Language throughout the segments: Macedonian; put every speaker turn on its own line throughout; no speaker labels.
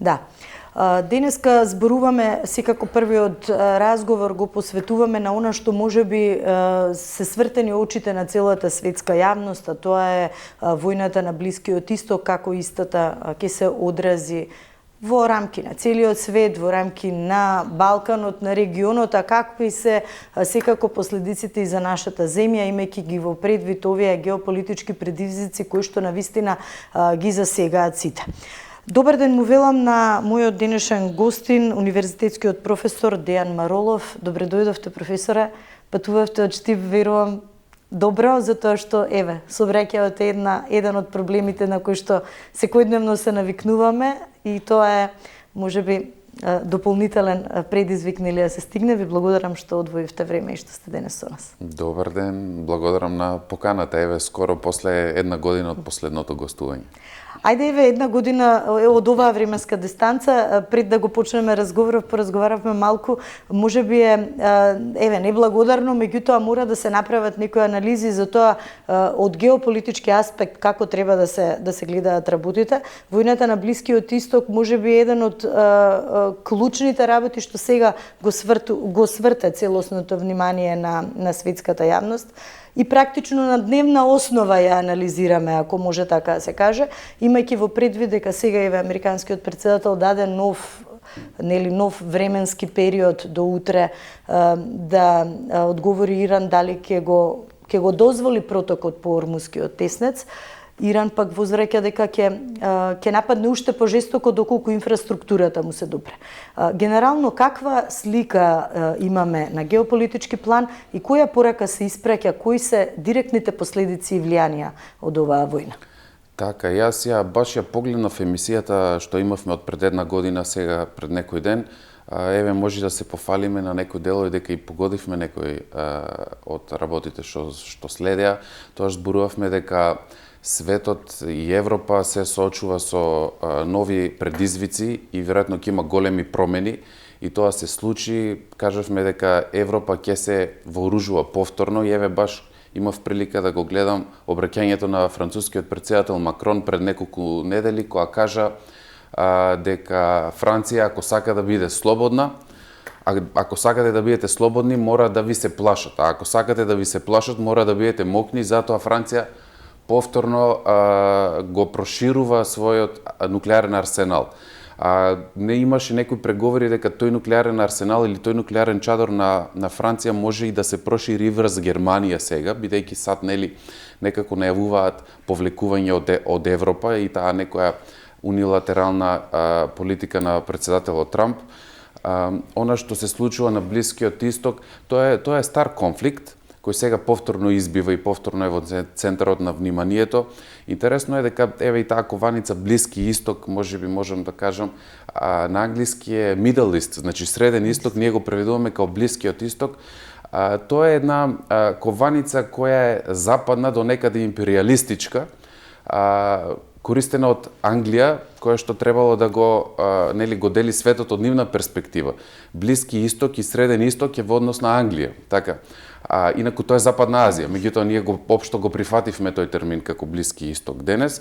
Да. Денеска зборуваме, секако првиот разговор го посветуваме на она што можеби се свртени очите на целата светска јавност, а тоа е војната на Блискиот Исток, како истата ќе се одрази во рамки на целиот свет, во рамки на Балканот, на регионот, а какви се секако последиците и за нашата земја, имајќи ги во предвид овие геополитички предизвици кои што навистина ги засегаат сите. Добар ден му велам на мојот денешен гостин, универзитетскиот професор Дејан Маролов. Добре дојдовте, професоре. Патувавте од Штип, верувам, добро, затоа што, еве, сообраќајте еден од проблемите на кои што секојдневно се навикнуваме и тоа е, можеби, дополнителен предизвик нели да се стигне. Ви благодарам што одвоивте време и што сте денес со нас.
Добар ден, благодарам на поканата. Еве, скоро после една година од последното гостување.
Ајде, еве, една година од оваа временска дистанца, пред да го почнеме разговорот, поразговаравме малку, можеби е, еве, неблагодарно, меѓутоа мора да се направат некои анализи за тоа од геополитички аспект како треба да се гледаат работите. Војната на Блискиот Исток можеби е еден од клучните работи што сега го сврте целосното внимание на светската јавност. И практично на дневна основа ја анализираме, ако може така да се каже, имајќи во предвид дека сега еве американскиот претседател даде нов временски период до утре да одговори Иран дали ќе го дозволи протокот по Ормускиот теснец. Иран пак возвраќа дека ќе нападне уште пожестоко доколку инфраструктурата му се допре. Генерално, каква слика имаме на геополитички план и која порака се испраќа, кои се директните последици и влијанија од оваа војна?
Така, јас баш ја погледнав емисијата што имавме од пред една година, сега пред некој ден. Еве, може да се пофалиме на некој делови дека и погодивме некој од работите што следеа. Тоа зборувавме дека светот и Европа се соочува со нови предизвици и веројатно ќе има големи промени и тоа се случи. Кажавме дека Европа ќе се вооружува повторно и еве баш имав прилика да го гледам обраќањето на францускиот претседател Макрон пред неколку недели, која кажа дека Франција, ако сака да биде слободна, ако сакате да бидете слободни, мора да ви се плашат, а ако сакате да ви се плашат, мора да бидете мокни, затоа Франција повторно го проширува својот нуклеарен арсенал. Не имаше некои преговори дека тој нуклеарен арсенал или тој нуклеарен чадор на Франција може и да се прошири врз Германија сега, бидејќи сад некако најавуваат повлекување од Европа и таа некоја унилатерална политика на претседателот Трамп. Она што се случува на Блискиот Исток, тоа е стар конфликт кој сега повторно избива и повторно е во центарот на вниманието. Интересно е дека еве и таа кованица Блиски Исток, можеби можам да кажам, на англиски е Middle East, значи Среден Исток, ние го преведуваме како Блискиот Исток. Тоа е една кованица која е западна до некаде империалистичка, користена од Англија, која што требало да го дели светот од нивна перспектива. Блиски Исток и Среден Исток е во однос на Англија, така. Инаку тоа е Западна Азија, меѓутоа ние општо го прифативме тој термин како Блиски Исток денес.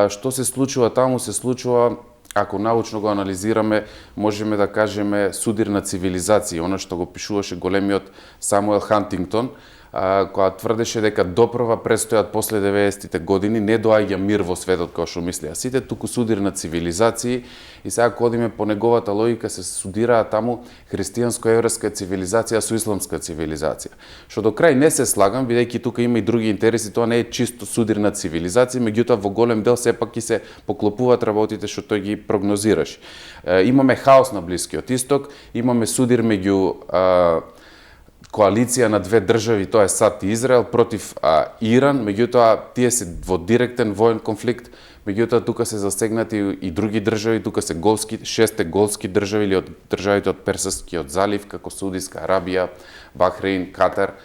Што се случува таму? Се случува, ако научно го анализираме, можеме да кажеме судир на цивилизација, она што го пишуваше големиот Самуел Хантингтон, која тврдеше дека допрва престојат после 90-тите години, не доаѓа мир во светот како што мислеа сите, туку судир на цивилизации и сега ако одиме по неговата логика се судираат таму христијанско-еврејска цивилизација со исламска цивилизација. Што до крај не се слагам, бидејќи тука има и други интереси, тоа не е чисто судир на цивилизација, меѓутоа во голем дел сепак ќе се поклопуваат работите што тој ги прогнозираше. Имаме хаос на Блискиот Исток, имаме судир меѓу коалиција на две држави, тоа е САД и Израел, против Иран, меѓутоа тие се во директен воен конфликт, меѓутоа тука се засегнати и други држави, тука се шесте голски држави или од државите од Персискиот залив, како Саудиска Арабија, Бахрейн, Катар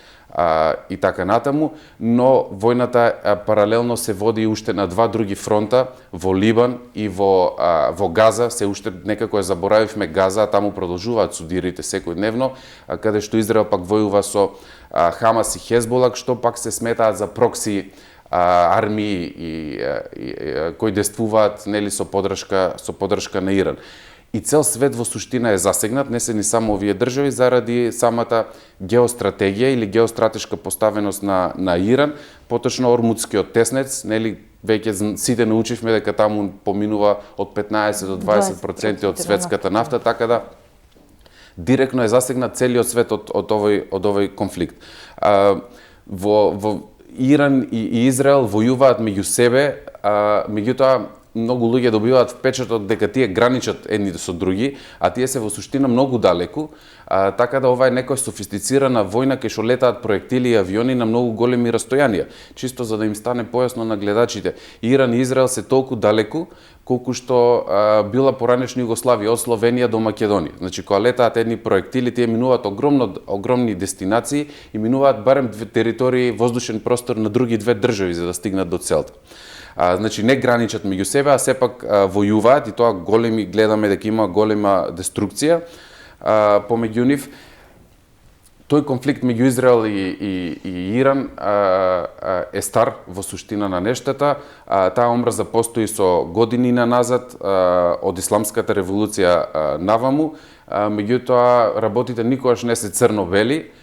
и така натаму, но војната паралелно се води уште на два други фронта, во Либан и во Газа, се уште некако ја заборавивме Газа, а таму продолжуваат судирите секојдневно, каде што Израел пак војува со Хамас и Хезболак, што пак се сметаат за прокси армии кои действуваат нели со поддршка на Иран. И цел свет во суштина е засегнат, не се ни само овие држави, заради самата геостратегија или геостратешка поставеност на Иран, поточно Ормудскиот теснец, нели веќе сите научивме дека таму поминува од 15 до 20% од светската нафта, така да директно е засегнат целиот свет од овој конфликт. Во Иран и Израел војуваат меѓу себе, меѓутоа многу луѓе добиваат впечаток дека тие граничат едни со други, а тие се во суштина многу далеку, така да ова е некоја софистицирана војна кај што летаат проектили и авиони на многу големи растојанија. Чисто за да им стане појасно на гледачите, Иран и Израел се толку далеку колку што била поранешна Југославија од Словенија до Македонија. Значи кога летаат едни проектили, тие минуваат огромни дестинации и минуваат барем две територии воздушен простор на други две држави за да стигнат до целта. Значи не граничат меѓу себе, а сепак војуваат и тоа гледаме дека има голема деструкција помеѓу нив. Тој конфликт меѓу Израел и Иран е стар во суштина на нештата. Таа омраза постои со години назад од исламската револуција наваму, меѓутоа работите никогаш не се црно-бели.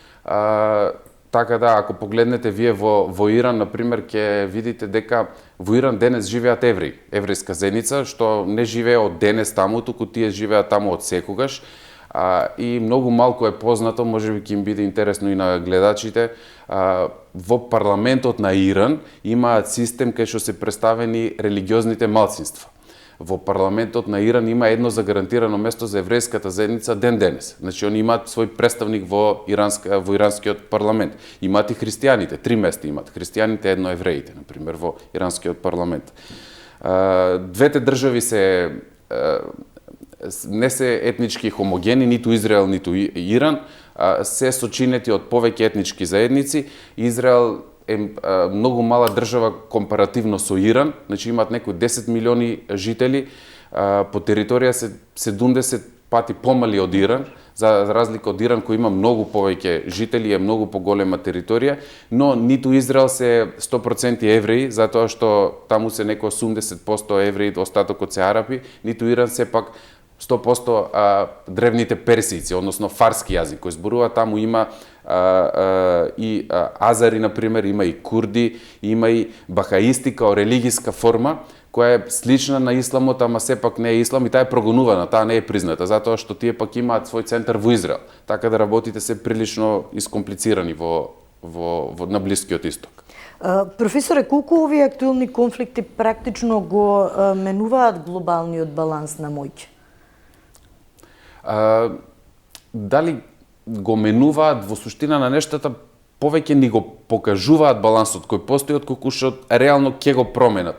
Така да, ако погледнете вие во Иран, например, ќе видите дека во Иран денес живеат евреи, еврејска заедница, што не живее од денес таму, туку тие живеат таму од секогаш. И многу малку е познато, можеби ќе им биде интересно и на гледачите, во парламентот на Иран имаат систем кај што се представени религиозните малцинства. Во парламентот на Иран има едно загарантирано место за еврејската заедница ден денес. Значи, они имаат свој представник во иранскиот парламент. Имаат и христијаните, 3 места имаат. Христијаните, едно евреите, например, во иранскиот парламент. Двете држави не се етнички хомогени, ниту Израел, ниту Иран, се сочинети од повеќе етнички заедници. Израел е многу мала држава компаративно со Иран, значи имаат некои 10 милиони жители, по територија се 70 пати помали од Иран, за разлика од Иран кој има многу повеќе жители, е многу поголема територија, но ниту Израел се 100% евреи, затоа што таму се некои 80% евреи, остатокот се арапи, ниту Иран сепак 100% древните персијци, односно фарски јазик кој зборува, таму има и азари, например, има и курди, има и бахаисти као религиска форма, која е слична на исламот, ама сепак не е ислам и таа е прогонувана, таа не е призната, затоа што тие пак имаат свој центар во Израел. Така да работите се прилично искомплицирани на Блискиот исток.
Професоре, колку овие актуелни конфликти практично го менуваат глобалниот баланс на моќ?
Дали го менуваат во суштина на нештата, повеќе ни го покажуваат балансот кој постои, отколку што реално ќе го променат.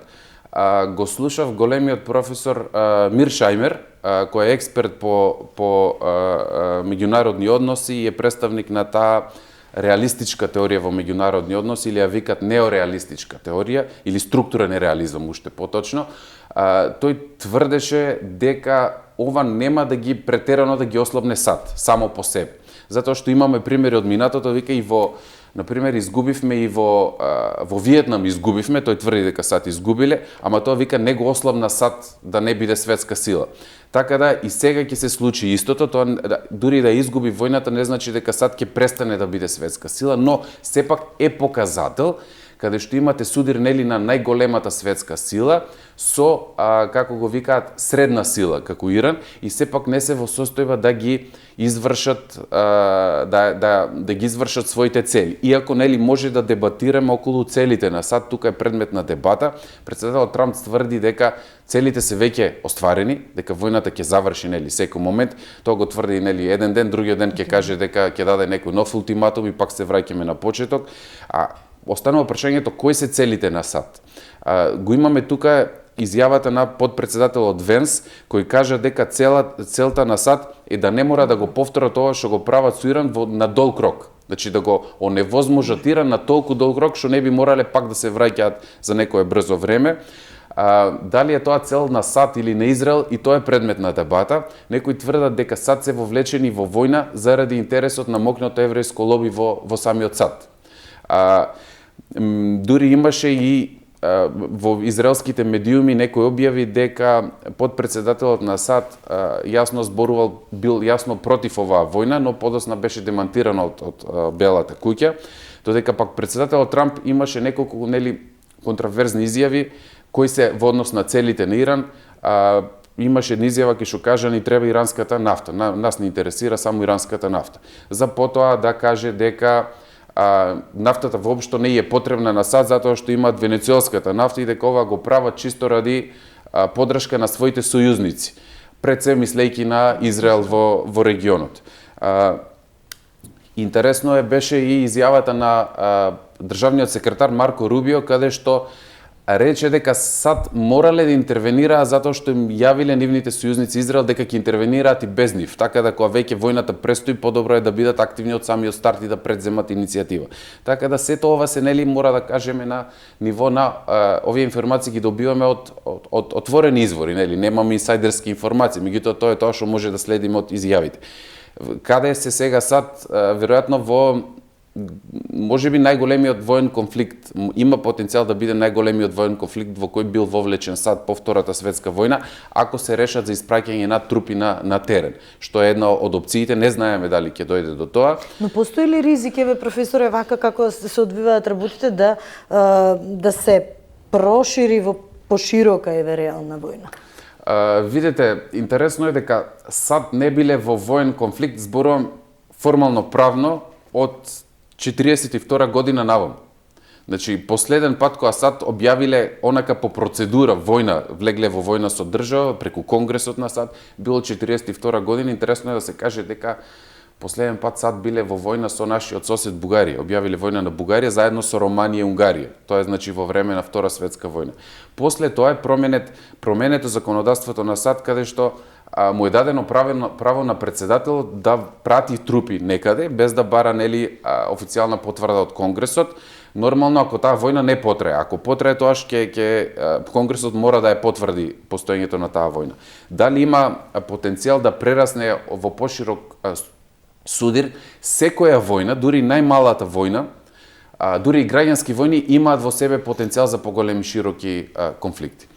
Го слушав големиот професор Мир Шајмер, кој е експерт по меѓународни односи и е представник на таа реалистичка теорија во меѓународни односи, или ја викат неореалистичка теорија, или структурен реализам уште поточно. Тој тврдеше дека ова нема да ги претерано да ги ослабне САД, само по себе. Затоа што имаме примери од минатото, вика и например, изгубивме и во Виетнам изгубивме, тој тврди дека САД изгубиле, ама тоа вика не го ослабна САД да не биде светска сила. Така да и сега ќе се случи истото, тоа дури да изгуби војната не значи дека САД ќе престане да биде светска сила, но сепак е показател каде што имате судир нели на најголемата светска сила со, како го викаат, средна сила, како Иран, и сепак не се во состојба да ги извршат да ги извршат своите цели. Иако нели може да дебатираме околу целите на САД, тука е предмет на дебата, претседателот Трамп тврди дека целите се веќе остварени, дека војната ќе заврши нели секој момент. Тоа го тврди нели еден ден, другиот ден ќе каже дека ќе даде некој нов ултиматум и пак се враќаме на почеток. Останува прашањето кои се целите на САД. Го имаме тука изјавата на подпредседателот Венс, кој кажа дека целта на САД е да не мора да го повтора тоа што го прават со Иран на долг рок. Значи да го оневозможат Иран на толку долг рок што не би морале пак да се враќаат за некое брзо време. Дали е тоа цел на САД или на Израел, и тоа е предмет на дебата. Некои тврдат дека САД се вовлечени во војна заради интересот на мокното еврејско лоби во самиот САД. дури имаше и во израелските медиуми некој објави дека подпредседателот на САД јасно зборувал, бил јасно против оваа војна, но подосна беше демантирано од Белата куќа, додека пак председателот Трамп имаше неколку контраверзни изјави кои се во однос на целите на Иран. Имаше една изјава кој што кажа ни треба иранската нафта, нас не интересира само иранската нафта. За потоа да каже дека нафтата воопшто не е потребна на САД затоа што имаат венецуелската нафта и дека ова го прават чисто ради подршка на своите сојузници, пред се мислејќи на Израел во регионот. Интересно беше и изјавата на државниот секретар Марко Рубио, каде што рече дека САД морале да интервенираа затоа што им јавиле нивните сојузници Израел дека ќе интервенираат и без нив, така да кога веќе војната престои, подобро е да бидат активни од самиот старт и да предземат иницијатива. Така да сето ова се мора да кажеме на ниво на овие информации ги добиваме од отворени извори, немаме инсайдерски информации, меѓутоа тоа е тоа што може да следиме од изјавите. Каде се сега САД? Веројатно во можеби најголемиот воен конфликт, има потенцијал да биде најголемиот воен конфликт во кој бил вовлечен САД по Втората светска војна, ако се решат за испраќање на трупи на терен, што е една од опциите, не знаеме дали ќе дојде до тоа.
Но постои ли ризик, професоре, вака како се одвиваат работите, да се прошири во поширока реална војна?
Видете, интересно е дека САД не биле во воен конфликт, зборувам формално правно, од 42 година навам. Значи, последен пат кога САД објавиле онака по процедура војна, влегле во војна со држава преку Конгресот на САД, било 42 година. Интересно е да се каже дека последен пат САД биле во војна со нашиот сосед Бугарија. Објавиле војна на Бугарија заедно со Романија и Унгарија. Тоа е значи во време на Втора светска војна. После тоа е променето законодавството на САД, каде што му е дадено право на председател да прати трупи некаде, без да бара официјална потврда од Конгресот. Нормално, ако таа војна не потрае, ако потрае, тоаш Конгресот мора да ја потврди постоењето на таа војна. Дали има потенцијал да прерасне во поширок судир? Секоја војна, дури најмалата војна, дури и граѓански војни имаат во себе потенцијал за поголеми широки конфликти.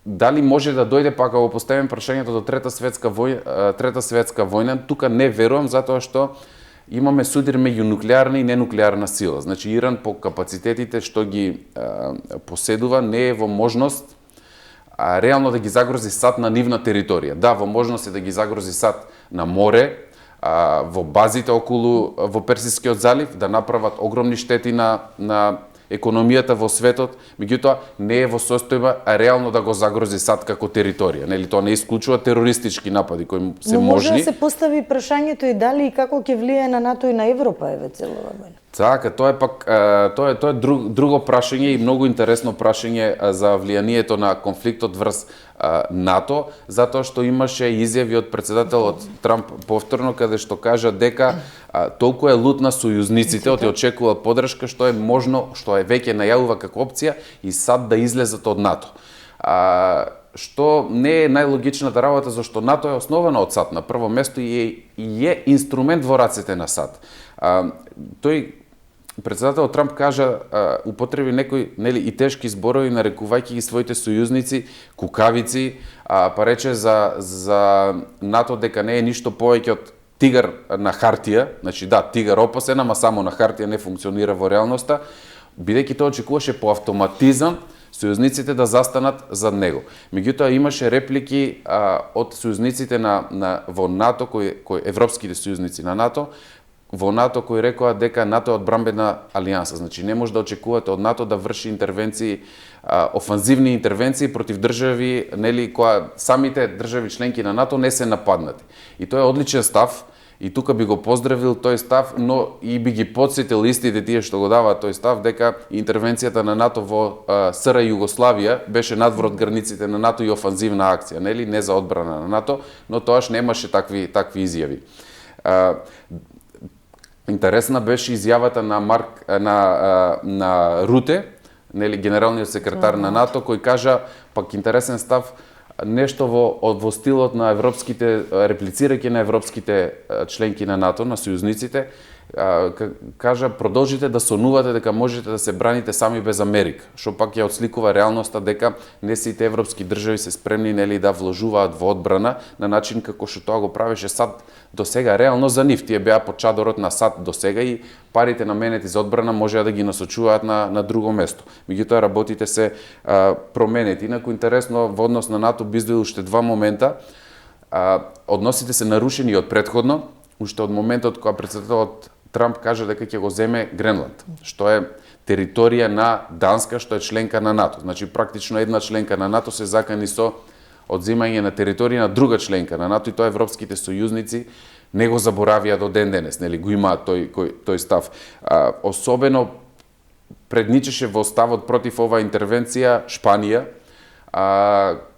Дали може да дојде, пак го поставим прашањето до Трета светска војна, тука не верувам, затоа што имаме судир меѓу нуклеарна и ненуклеарна сила. Значи Иран по капацитетите што ги поседува не е во можност реално да ги загрози САД на нивна територија. Да, во можност е да ги загрози САД на море, во базите околу во Персискиот залив, да направат огромни штети на економијата во светот, меѓутоа не е во состојба реално да го загрози САД како територија. Тоа не исклучува терористички напади кои се можни.
Но може да се постави прашањето и дали и како ќе влијае на НАТО и на Европа целова војна.
Така, тоа е пак тоа е друго прашање и многу интересно прашање за влијанието на конфликтот врз НАТО, затоа што имаше изјави од председателот Трамп повторно каде што кажа дека толку е лут на сојузниците, очекува поддршка што е можно, што е веќе најавува како опција и САД да излезат од НАТО. Што не е најлогичната работа, зашто НАТО е основано од САД на прво место и е инструмент во рацете на САД. Председателот Трамп кажа, употреби некои и тешки зборови, нарекувајќи ги своите сојузници кукавици, па рече за НАТО дека не е ништо повеќе од тигар на хартија, значи да, тигар опасен, ама само на хартија, не функционира во реалноста, бидејќи тоа очекуваше по автоматизам сојузниците да застанат зад него. Меѓутоа имаше реплики од сојузниците во НАТО, европските сојузници на НАТО, во НАТО кои рекоа дека НАТО е одбрамбена алијанса. Значи не може да очекувате од НАТО да врши интервенции, офанзивни интервенции против држави, која самите држави членки на НАТО не се нападнати. И тоа е одличен став, и тука би го поздравил тој став, но и би ги потсетил истите тие што го даваат тој став, дека интервенцијата на НАТО во СР Југославија беше надвор од границите на НАТО и офанзивна акција, не за одбрана на НАТО, но тоаш немаше такви изјави. Интересна беше изјавата на Руте, генералниот секретар на НАТО, кој кажа, пак интересен став, нешто во стилот на реплицирајќи на европските членки на НАТО, на сојузниците, кажа продолжите да сонувате дека можете да се браните сами без Америка, што пак ја отсликува реалноста дека не сите европски држави се спремни нели да вложуваат во одбрана на начин како што тоа го правеше САД до сега реално за нив. Тие беа под чадорот на САД до сега и парите наменети за одбрана можеа да ги насочуваат на друго место. Меѓутоа работите се променети. Инаку интересно во однос на НАТО би издвоил уште два момента. Односите се нарушени од претходно, уште од моментот кога претседателот Трамп кажа дека ќе го земе Гренланд, што е територија на Данска, што е членка на НАТО. Значи практично една членка на НАТО се закани со одземање на територија на друга членка на НАТО и тоа европските сојузници не го заборавија до ден денес, нели го имаат тој став. Особено предничеше во ставот против оваа интервенција Шпанија,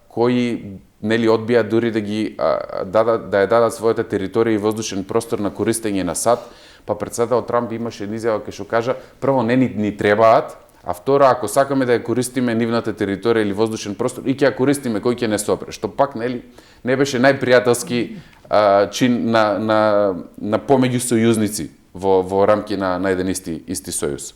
кои нели одбија дури да ги дадат својата територија и воздушен простор на користење на САД, па претседател Трамп имаше една изјава кај што кажа прво не ни требаат, а второ ако сакаме да ја користиме нивната територија или воздушен простор и ќе ја користиме кој ќе не сопре, што пак нели не беше најпријателски чин на помеѓу сојузници во рамки на еден исти сојуз.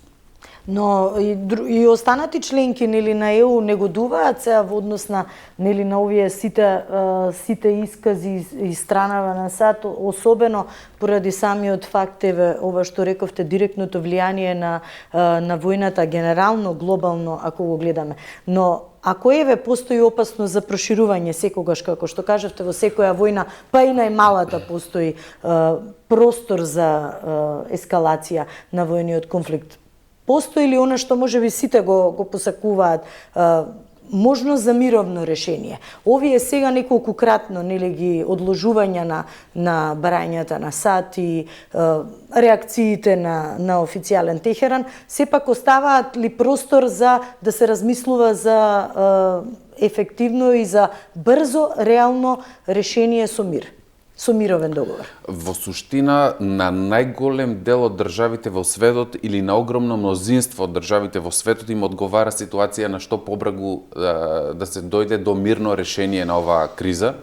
Но и останати членки нели на ЕУ негодуваат сега во однос на нели на овие сите искази и странава на САД, особено поради самиот факт ова што рековте директното влијание на војната генерално глобално ако го гледаме. Но ако постои опасност за проширување секогаш, како што кажавте, во секоја војна, па и најмалата постои простор за ескалација на војниот конфликт. Постои ли она што можеби сите го посакуваат, можност за мировно решение? Овие сега неколкукратно нели ги одложувања на барањата на САД и реакциите на официјален Техеран, сепак оставаат ли простор за да се размислува за ефективно и за брзо реално решение со мир? Со мировен договор.
Во суштина, на најголем дел од државите во светот или на огромно мнозинство од државите во светот им одговара ситуација на што побрагу да се дојде до мирно решение на оваа криза,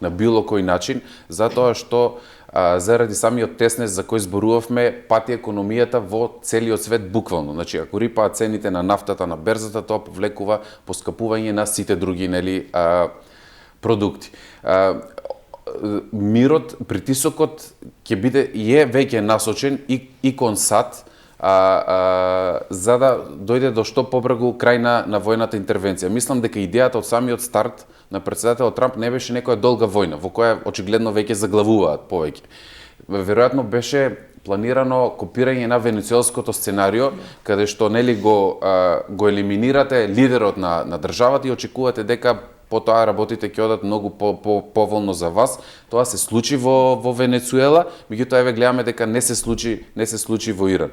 на било кој начин, затоа што заради самиот теснес за кој зборувавме, пати економијата во целиот свет буквално. Значи, ако рипаат цените на нафтата на берзата, тоа повлекува поскапување на сите други нели продукти. Мирот, притисокот ќе биде и е веќе насочен и кон САД за да дојде до што побрзо крај на војната интервенција. Мислам дека идејата од самиот старт на претседателот Трамп не беше некоја долга војна, во која очигледно веќе заглавуваат повеќе. Веројатно беше планирано копирање на венецуелското сценарио, каде што нели го елиминирате лидерот на државата и очекувате дека потоа работите ќе одат многу поволно за вас. Тоа се случи во Венецуела, меѓутоа гледаме дека не се случи во Иран.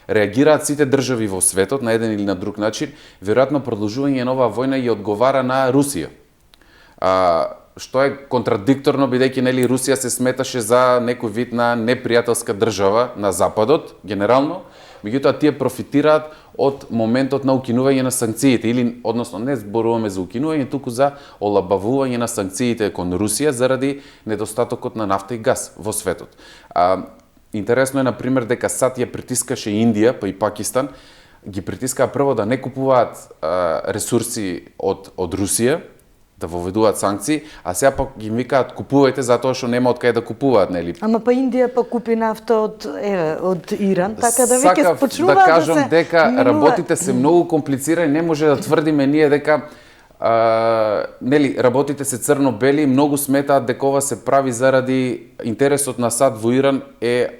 Реагираат сите држави во светот на еден или на друг начин. Веројатно продолжување на оваа војна и одговара на Русија. Што е контрадикторно, бидејќи нели Русија се сметаше за некој вид на непријателска држава на Западот, генерално, меѓутоа тие профитираат од моментот на укинување на санкциите, или, односно, не зборуваме за укинување, туку за олабавување на санкциите кон Русија заради недостатокот на нафта и газ во светот. Интересно е, например, дека САД ја притискаше Индија, па и Пакистан, ги притискаа прво да не купуваат ресурси од Русија, да воведуваат санкции, а сега пак ги викаат купувајте затоа што нема од кај да купуваат, нели?
Ама па Индија па купи нафта од Иран, така да веќе почнуваат
да кажам дека работите се многу комплицирани, не може да тврдиме ние дека нели работите се црно-бели, многу сметаат дека ова се прави заради интересот на САД во Иран е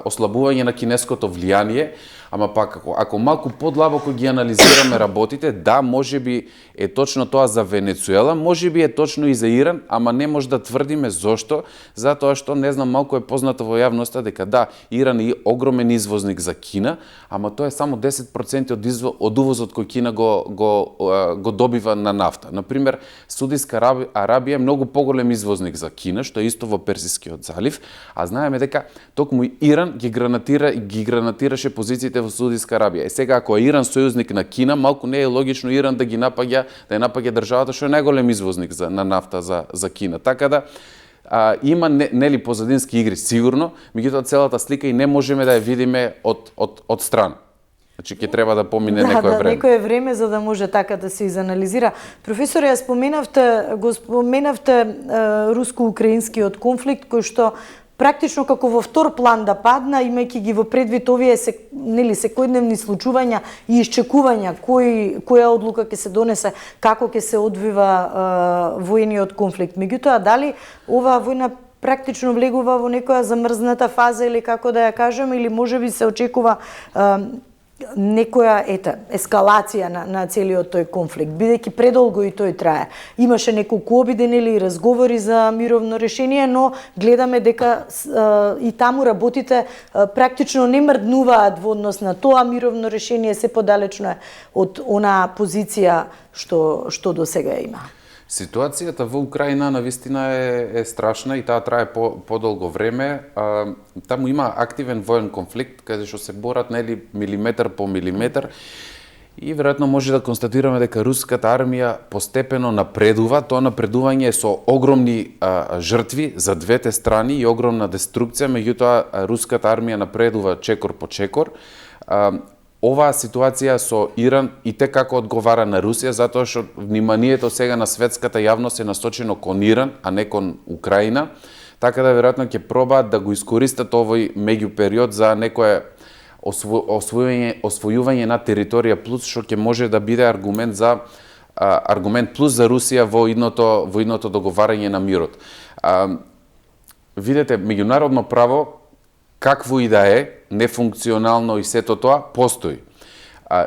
ослабување на кинеското влијание. Ама пак, ако малку подлабоко ги анализираме работите, да, можеби е точно тоа за Венецуела, можеби е точно и за Иран, ама не може да тврдиме зошто, затоа што, не знам, малку е познато во јавноста дека да, Иран е огромен извозник за Кина, ама тоа е само 10% од увозот кој Кина го добива на нафта. Например, Саудиска Арабија е многу поголем извозник за Кина, што е исто во Персискиот залив, а знаеме дека токму Иран ги гранатираше позициите во Саудиска Арабија. Сега ако е Иран сојузник на Кина, малку не е логично Иран да ја напаѓа државата што е најголем извозник на нафта за Кина. Така да Има нели позадински игри сигурно, меѓутоа целата слика и не можеме да ја видиме од страна. Значи ќе треба да помине некое време.
Некое време за да може така да се изанализира. Професоре, ја споменавте руско-украинскиот конфликт кој што практично како во втор план да падна, имајќи ги во предвид овие секојдневни случувања и исчекувања која одлука ќе се донесе, како ќе се одвива војниот конфликт. Меѓутоа, дали оваа војна практично влегува во некоја замрзната фаза или како да ја кажеме, или можеби се очекува некоја ескалација на целиот тој конфликт, бидејќи предолго и тој трае. Имаше неколку обидени или разговори за мировно решение, но гледаме дека и таму работите практично не мрднуваат во однос на тоа мировно решение, се подалечно е од онаа позиција што до сега има.
Ситуацијата во Украина навистина е страшна и таа трае подолго време. Таму има активен воен конфликт каде што се борат нели милиметар по милиметар и веројатно може да констатираме дека руската армија постепено напредува. Тоа напредување е со огромни жртви за двете страни и огромна деструкција, меѓутоа руската армија напредува чекор по чекор. Оваа ситуација со Иран и те како одговара на Русија, затоа што вниманието сега на светската јавност е насочено кон Иран, а не кон Украина, така да веројатно ќе пробаат да го искористат овој меѓупериод за некое освојување на територија плюс, што ќе може да биде аргумент плюс за Русија во идното договарање на мирот. Видете, меѓународно право какво и да е, нефункционално и сето тоа, постои.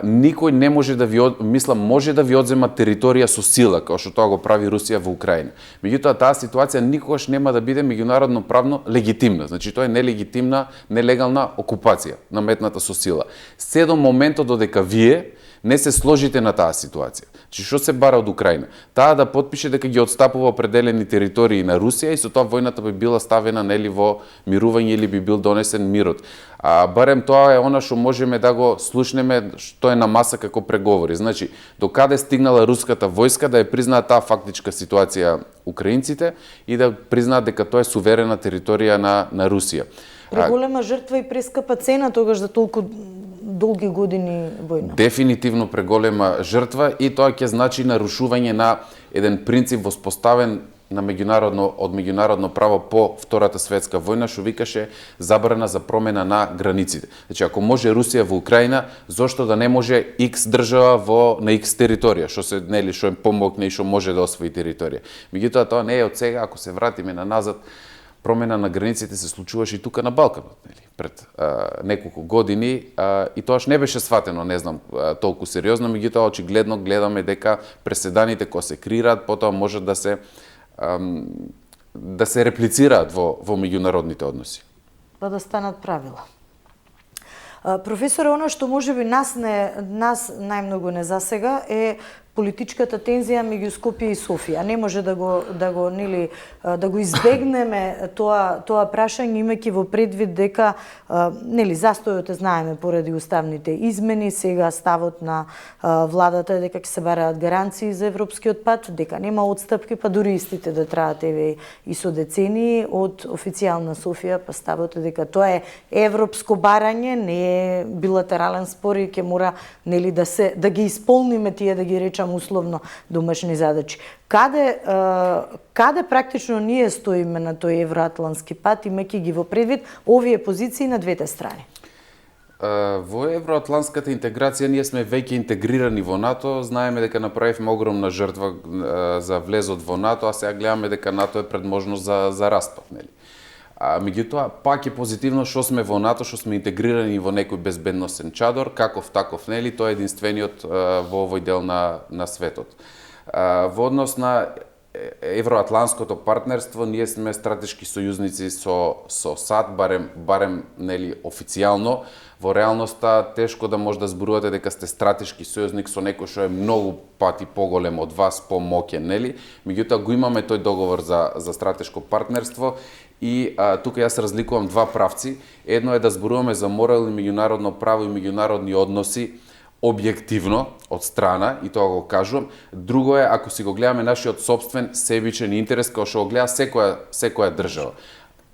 Никој не може да може да ви одзема територија со сила, како што тоа го прави Русија во Украина. Меѓутоа, таа ситуација никогаш нема да биде меѓународно правно легитимна. Значи, тоа е нелегитимна, нелегална окупација, наметната со сила. Се до моментот додека вие не се сложите на таа ситуација. Значи, што се бара од Украина? Таа да потпише дека ги отстапува определени територии на Русија и со тоа војната би била ставена нели во мирување или би бил донесен мирот. Барем тоа е она што можеме да го слушнеме што е на маса како преговори. Значи, докаде стигнала руската војска да ја признаат таа фактичка ситуација украинците и да признаат дека тоа е суверена територија на Русија.
Преголема жртва и прескапа цена тогаш за толку долги години војна.
Дефинитивно преголема жртва и тоа ќе значи нарушување на еден принцип воспоставен на меѓународно право по Втората светска војна, што викаше забрана за промена на границите. Значи, ако може Русија во Украина, зошто да не може X држава на X територија, што им помогне и што може да освои територија. Меѓутоа, тоа не е од сега, ако се вратиме назад, промена на границите се случуваше и тука на Балканот, пред неколку години, и тоаш не беше сватено, не знам, толку сериозно, меѓутоа очигледно гледаме дека преседаните кои се креираат, потоа можат да се реплицираат во меѓународните односи.
Па да станат правила. Професоре, она што можеби нас најмногу не засега е политичката тензија меѓу Скопје и Софија. Не може да го избегнеме тоа прашање, имајќи во предвид дека застојот знаеме поради уставните измени, сега ставот на владата е дека ќе се бараат гаранции за европскиот пат, дека нема отстапки, па дури истите да траат и со децении. Од официјална Софија па ставот е дека тоа е европско барање, не е билатерален спор и ќе мора да ги исполниме тие, да ги речам условно, домашни задачи. Каде практично ние стоиме на тој евроатлантски пат, имајќи ги во предвид овие позиции на двете страни?
Во евроатлантската интеграција ние сме веќе интегрирани во НАТО, знаеме дека направивме огромна жртва за влезот во НАТО, а сега гледаме дека НАТО е предможност за распад, нели? Меѓутоа, пак е позитивно што сме во НАТО, што сме интегрирани во некој безбедносен чадор, каков таков, нели, тоа е единствениот во овој дел на светот. Во однос на евроатлантското партнерство, ние сме стратешки сојузници со САД, барем нели официјално. Во реалноста тешко да може да зборувате дека сте стратешки сојузник со некој што е многу пати поголем од вас, помоќен, нели? Меѓутоа го имаме тој договор за стратешко партнерство и тука јас разликувам два правци. Едно е да зборуваме за морал и меѓународно право и меѓународни односи објективно од страна, и тоа го кажувам. Друго е ако си го гледаме нашиот собствен себичен интерес, како што го гледа секоја држава.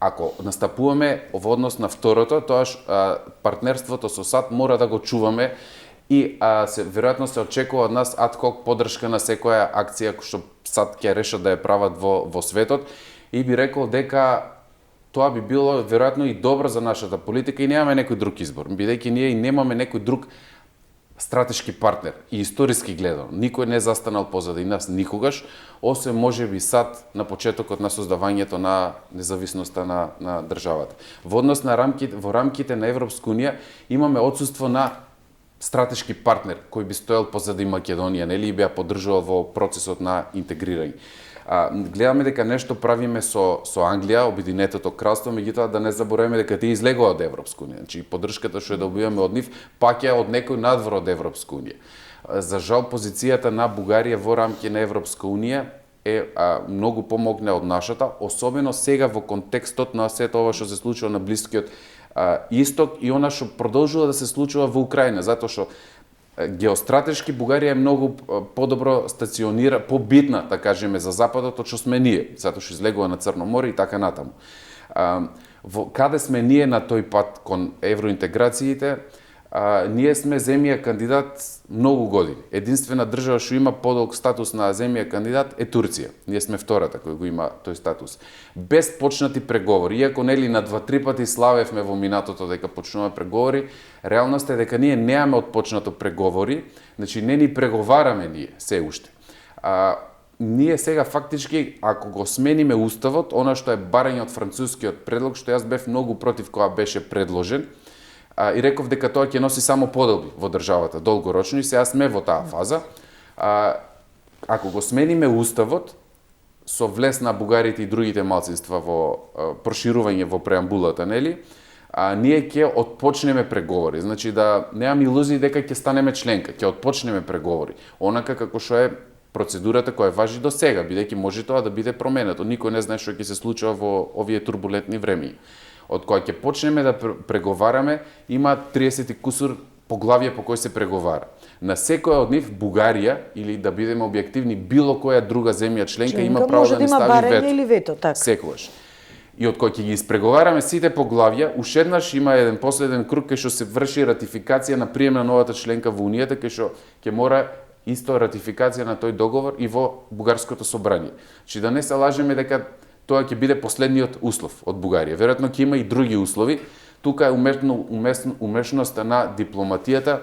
Ако настапуваме во однос на второто, тоаш партнерството со САД мора да го чуваме и веројатно се очекува од нас ад хок поддршка на секоја акција што САД ќе решат да ја прават во светот, и би рекол дека тоа би било веројатно и добро за нашата политика и немаме некој друг избор, бидејќи ние и немаме некој друг стратешки партнер и историски гледано. Никој не застанал позади нас никогаш, освен можеби САД на почетокот на создавањето на независноста на државата. Во однос на во рамките на Европска унија имаме отсуство на стратешки партнер кој би стоел позади Македонија, нели, и би ја поддржувал во процесот на интегрирање. Гледаме дека нешто правиме со Англија, Обединетото кралство, меѓутоа да не забораваме дека тие излегува од Европска унија. Значи поддршката што ја добиваме од нив пак е од некој надвор од Европска унија. За жал позицијата на Бугарија во рамки на Европска унија е многу помогне од нашата, особено сега во контекстот на сето ова што се случува на Блискиот Исток и она што продолжува да се случува во Украина, затоа што геостратешки Бугарија е многу подобро стационира, побитна, да кажеме, за Западот, од што сме ние, затоа што излегува на Црно море и така натаму. Каде сме ние на тој пат кон евроинтеграциите? Ние сме земја кандидат многу години. Единствена држава што има подолг статус на земја кандидат е Турција. Ние сме втората која го има тој статус. Без почнати преговори, иако нели на 2-3 пати славевме во минатото дека почнуваме преговори, реалноста е дека ние немаме отпочнато преговори, значи не ни преговараме ние се уште. Ние сега фактички, ако го смениме уставот, она што е барање од францускиот предлог, што јас бев многу против кога беше предложен, и реков дека тоа ќе носи само поделби во државата долгорочно, и сега сме во таа фаза. Ако го смениме уставот со влез на бугарите и другите малцинства во проширување во преамбулата, нели, ние ќе отпочнеме преговори. Значи да немам илузии дека ќе станеме членка, ќе отпочнеме преговори. Онака како што е процедурата која важи до сега, бидејќи може тоа да биде променето. Никој не знае што ќе се случува во овие турбулентни времиња. Од која ќе почнеме да преговараме, има 30 кусур поглавија по кој се преговара. На секоја од нив Бугарија, или да бидеме објективни, било која друга земја членка има право да ни стави вето.
Или вето, така.
Секогаш. И од кој ќе ги испреговараме сите поглавја, ушеднаш има еден последен круг кај што се врши ратификација на прием на новата членка во Унијата, кај што ќе мора исто ратификација на тој договор и во бугарското собрание. Значи да не се лажеме дека тоа ќе биде последниот услов од Бугарија. Веројатно ќе има и други услови. Тука е умешноста на дипломатијата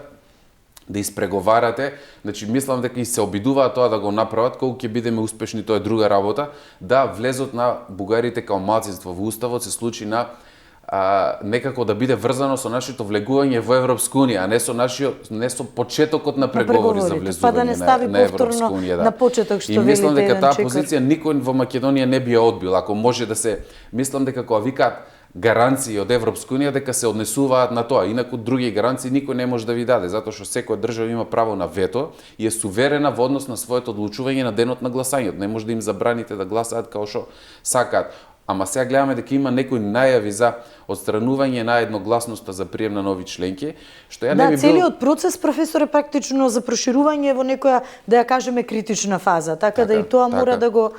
да испреговарате. Значи мислам дека и се обидуваат тоа да го направат, колку ќе бидеме успешни, тоа е друга работа. Да, влезот на бугарите као малцинство во уставот се случи на некако да биде врзано со нашето влегување во Европска унија, а не со почетокот на преговори за влезување на Европска унија.
На почеток што
и мислам дека таа позиција никој во Македонија не би ја одбил, ако може да се, мислам дека кога викаат гаранции од Европска унија дека се однесуваат на тоа, инаку други гаранции никој не може да ви даде, затоа што секоја држава има право на вето и е суверена во однос на своето одлучување на денот на гласањето. Не може да им забраните да гласаат као што сакаат. Ама сега гледаме дека има некои најави за отстранување на едногласноста за прием на нови членки, што ја не би бил...
целиот процес, професор, е практично за проширување во некоја, да ја кажеме, критична фаза, така да и тоа мора да го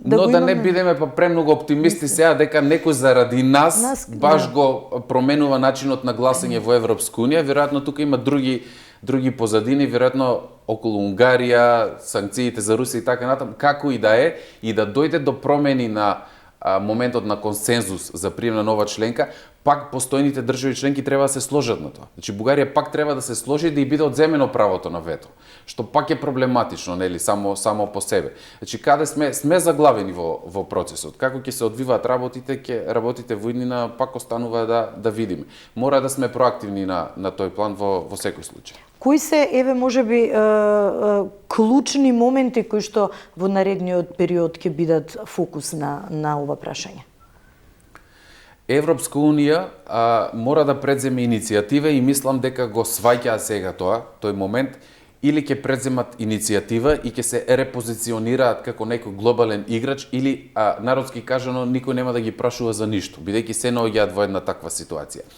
Но да не бидеме па премногу оптимисти сега дека некој заради нас баш го променува начинот на гласање во Европска унија, веројатно тука има други позадини, веројатно околу Унгарија, санкциите за Русија и така натаму, како и да е, и да дојде до промени на моментот на консензус за прием на нова членка, пак постојните држави членки треба да се сложат на тоа. Значи Бугарија пак треба да се сложи да и биде одземено правото на вето, што пак е проблематично, нели, само по себе. Значи каде сме заглавени во процесот. Како ќе се одвиваат работите во иднина пак останува да видиме. Мора да сме проактивни на тој план во секој случај.
Кои се, можеби, клучни моменти кои што во наредниот период ќе бидат фокус на ова прашање?
Европска унија мора да предземе иницијатива и мислам дека го сваќаа сега тој момент, или ќе предземат иницијатива и ќе се репозиционираат како некој глобален играч, или народски кажано никој нема да ги прашува за ништо, бидејќи се наоѓаат во една таква ситуација.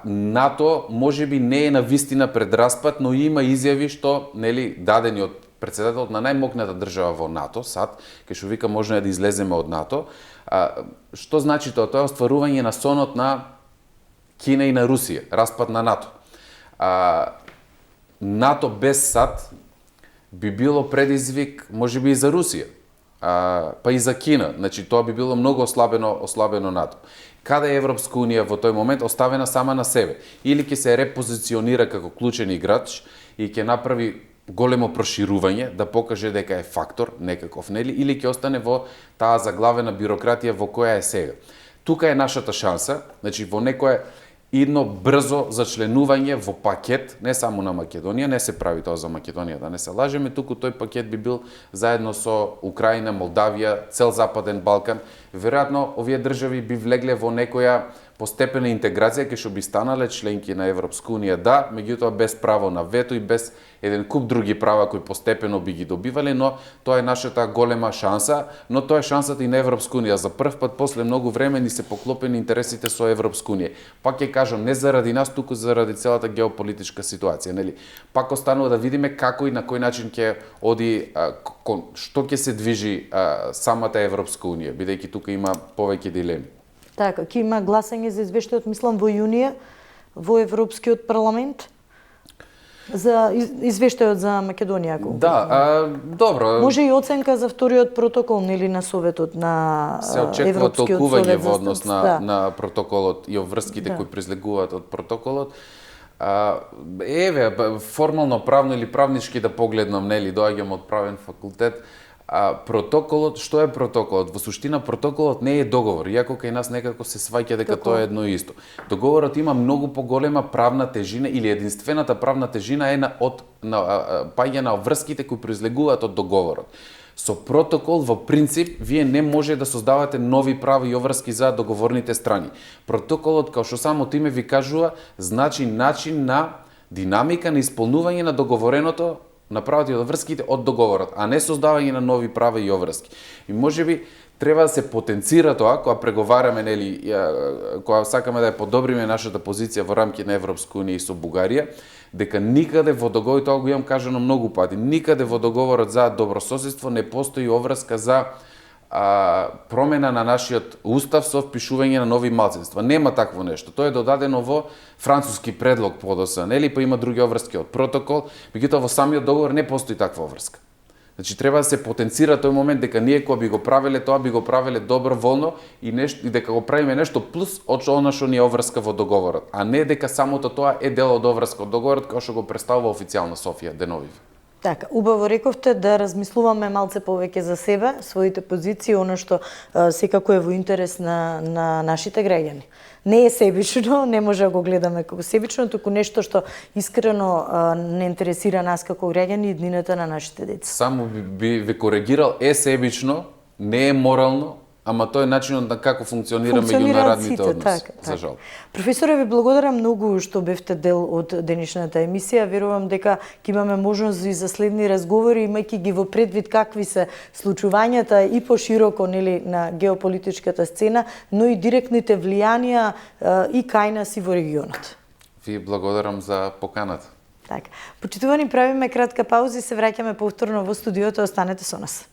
НАТО можеби не е на вистина пред распад, но има изјави што нели дадени од председателот на најмокната држава во НАТО, САД, кај што вика можеме да излеземе од НАТО. Што значи тоа? Тоа е остварување на сонот на Кина и на Русија, распад на НАТО. НАТО без САД би било предизвик можеби и за Русија, па и за Кина. Значи тоа би било многу ослабено НАТО. Каде е Европска унија во тој момент? Оставена сама на себе. Или ќе се репозиционира како клучен играч и ќе направи големо проширување, да покаже дека е фактор некаков, нели? Или ќе остане во таа заглавена бирократија во која е сега. Тука е нашата шанса, значи во некое едно брзо зачленување во пакет, не само на Македонија, не се прави тоа за Македонија, да не се лажеме, туку тој пакет би бил заедно со Украина, Молдавија, цел Западен Балкан. Веројатно, овие држави би влегле во некоја постепена интеграција, кај што би станале членки на Европска унија, да, меѓутоа без право на вето и без еден куп други права кои постепено би ги добивале, но тоа е нашата голема шанса, но тоа е шансата и на Европска унија. За прв пат после многу време ни се поклопени интересите со Европска унија. Пак ќе кажам, не заради нас, туку заради целата геополитичка ситуација, нели? Пак останува да видиме како и на кој начин ќе оди, што ќе се движи самата Европска унија, бидејќи тука има повеќе дилеми.
Така, ќе има гласање за извештајот, мислам, во јунија, во Европскиот парламент, за извештајот за Македонија, ако
да, добро.
Може и оценка за вториот протокол, нели, на Советот на
се очекува
Европскиот
толкување
Совет
во однос
да.
на протоколот и врските кои произлегуваат од протоколот. Еве, формално правно или правнички да погледнам, нели, доаѓам од правен факултет. Протоколот, што е протоколот? Во суштина протоколот не е договор, иако кај нас некако се сваќа дека тоа е едно исто. Договорот има многу поголема правна тежина или единствената правна тежина е паѓа на врските кои произлегуваат од договорот. Со протокол во принцип вие не може да создавате нови прави и обврски за договорните страни. Протоколот, као што самото име ви кажува, значи начин на динамика на исполнување на договореното на правото и обврските од договорот, а не создавање на нови права и обврски. И можеби треба да се потенцира тоа кога преговараме, нели, кога сакаме да ја подобриме нашата позиција во рамки на Европска унија и со Бугарија, дека никаде во договорот, тоа го имам кажано многу пати, никаде во договорот за добрососедство не постои обврска за промена на нашиот устав со впишување на нови малцинства. Нема такво нешто. Тоа е додадено во француски предлог подоцна, нели, па има други обврски од протокол, меѓутоа во самиот договор не постои таква обврска. Значи треба да се потенцира тој момент дека ние кога би го правеле тоа, би го правеле доброволно и дека го правиме нешто плюс од она што ни е обврска во договорот, а не дека самото тоа е дел од обврска од договорот кој што го представува официјално Софија деновиве.
Така, убаво рековте да размислуваме малце повеќе за себе, своите позиции, она што секако е во интерес на нашите граѓани. Не е себично, не може да го гледаме како себично, туку нешто што искрено не интересира нас како граѓани и днината на нашите деца.
Само би ве коригирал, е себично, не е морално, ама тоа е начинот на како функционира меѓунаrodните односи, за жал.
Професоре, ви благодарам многу што бевте дел од денешната емисија. Верувам дека ќе имаме можност и за следни разговори, имајќи ги во предвид какви се случувањата и пошироко, нели, на геополитичката сцена, но и директните влијанија и кај нас и во регионот.
Ви благодарам за поканата.
Така. Почитувани, правиме кратка пауза и се враќаме повторно во студиото. Останете со нас.